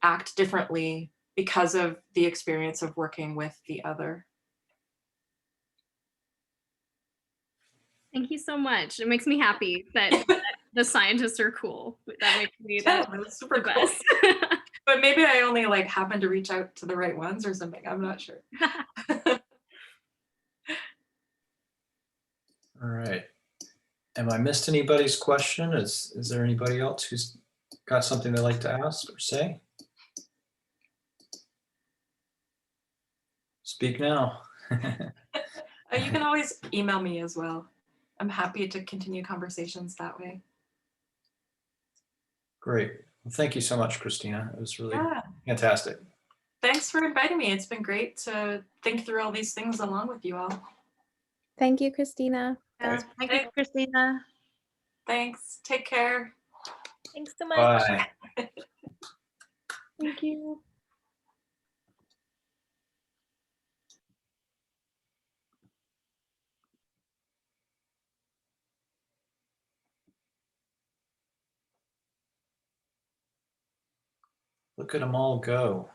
act differently because of the experience of working with the other. Thank you so much. It makes me happy that the scientists are cool. That makes me Yeah, that's super the cool. best. But maybe I only like happened to reach out to the right ones or something. I'm not sure. All right. Have I missed anybody's question? Is there anybody else who's got something they'd like to ask or say? Speak now. You can always email me as well. I'm happy to continue conversations that way. Great. Well, thank you so much, Christina. It was really Yeah. fantastic. Thanks for inviting me. It's been great to think through all these things along with you all. Thank you, Christina. Thank you, Christina. Thanks. Take care. Thanks so much. Bye. Thank you. Look at them all go.